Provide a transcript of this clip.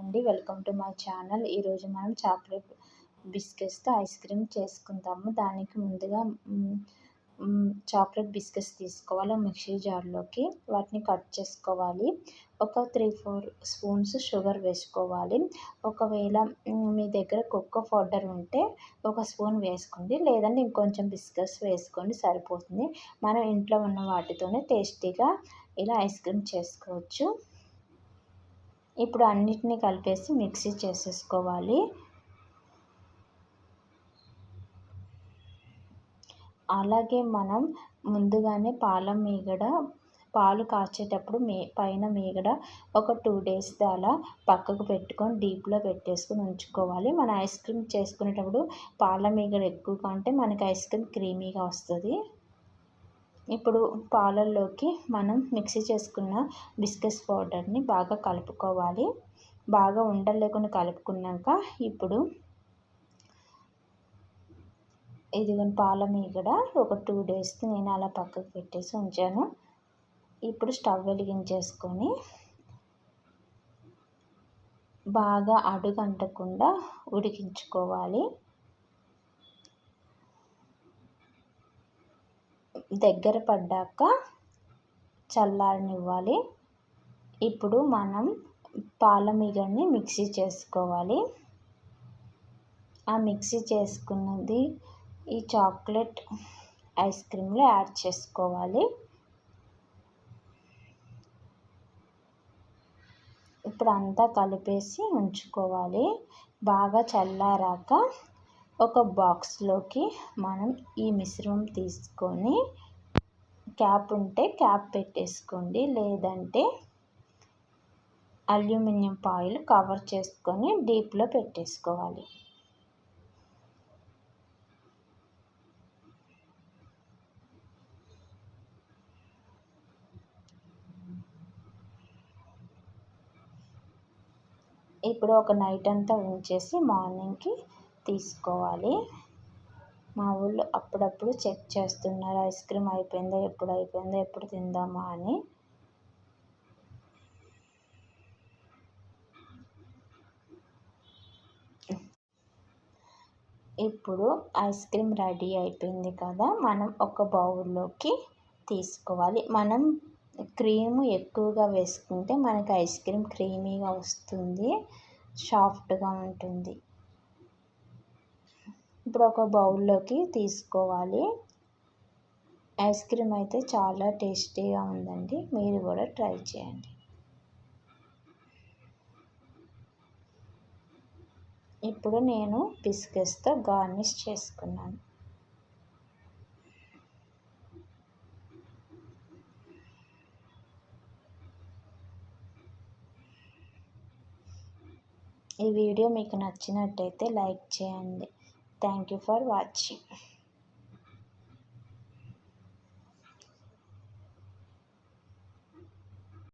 అండి, welcome to my channel. ఈరోజు మనం చాక్లెట్ బిస్కెట్స్తో ఐస్ క్రీమ్ చేసుకుందాము. దానికి ముందుగా చాక్లెట్ బిస్కెట్స్ తీసుకోవాలి మిక్సీ జార్లోకి. వాటిని కట్ చేసుకోవాలి. ఒక 3-4 స్పూన్స్ షుగర్ వేసుకోవాలి. ఒకవేళ మీ దగ్గర కోకో పౌడర్ ఉంటే ఒక స్పూన్ వేసుకోండి, లేదంటే ఇంకొంచెం బిస్కెట్స్ వేసుకోండి, సరిపోతుంది. మనం ఇంట్లో ఉన్న వాటితోనే టేస్టీగా ఇలా ఐస్ క్రీమ్ చేసుకోవచ్చు. ఇప్పుడు అన్నిటినీ కలిపేసి మిక్సీ చేసేసుకోవాలి. అలాగే మనం ముందుగానే పాలు కాచేటప్పుడు పైన మీగడ ఒక 2 days అలా పక్కకు పెట్టుకొని డీప్లో పెట్టేసుకొని ఉంచుకోవాలి. మన ఐస్ క్రీమ్ చేసుకునేటప్పుడు పాల మీగడ ఎక్కువగా ఉంటే మనకి ఐస్ క్రీమ్ క్రీమీగా వస్తుంది. ఇప్పుడు పాలల్లోకి మనం మిక్సీ చేసుకున్న బిస్కెట్స్ పౌడర్ని బాగా కలుపుకోవాలి. బాగా ఉండలు లేకుండా కలుపుకున్నాక ఇప్పుడు పాల మీగడ ఒక 2 days నేను అలా పక్కకు పెట్టేసి ఉంచాను. ఇప్పుడు స్టవ్ వెలిగించేసుకొని బాగా అడుగంటకుండా ఉడికించుకోవాలి. దగ్గర పడ్డాక చల్లారనివ్వాలి. ఇప్పుడు మనం పాల మీగడని మిక్సీ చేసుకోవాలి. ఆ మిక్సీ చేసుకున్నది ఈ చాక్లెట్ ఐస్ క్రీమ్లో యాడ్ చేసుకోవాలి. ఇప్పుడు అంతా కలిపేసి ఉంచుకోవాలి. బాగా చల్లారాక ఒక బాక్స్లోకి మనం ఈ మిశ్రమం తీసుకొని క్యాప్ ఉంటే క్యాప్ పెట్టేసుకోండి, లేదంటే అల్యూమినియం ఫాయిల్ కవర్ చేసుకొని డీప్లో పెట్టేసుకోవాలి. ఇప్పుడు ఒక నైట్ అంతా ఉంచేసి మార్నింగ్కి తీసుకోవాలి. మా ఊళ్ళో అప్పుడప్పుడు చెక్ చేస్తున్నారు ఐస్ క్రీమ్ అయిపోయిందో, ఎప్పుడు తిందామా అని. ఇప్పుడు ఐస్ క్రీమ్ రెడీ అయిపోయింది కదా, మనం ఒక బౌల్లోకి తీసుకోవాలి. మనం క్రీమ్ ఎక్కువగా వేసుకుంటే మనకి ఐస్ క్రీమ్ క్రీమీగా వస్తుంది, సాఫ్ట్గా ఉంటుంది. ఇప్పుడు ఒక బౌల్లోకి తీసుకోవాలి. ఐస్ క్రీమ్ అయితే చాలా టేస్టీగా ఉందండి, మీరు కూడా ట్రై చేయండి. ఇప్పుడు నేను బిస్కెట్స్తో గార్నిష్ చేసుకున్నాను. ఈ వీడియో మీకు నచ్చినట్టయితే లైక్ చేయండి. Thank you for watching.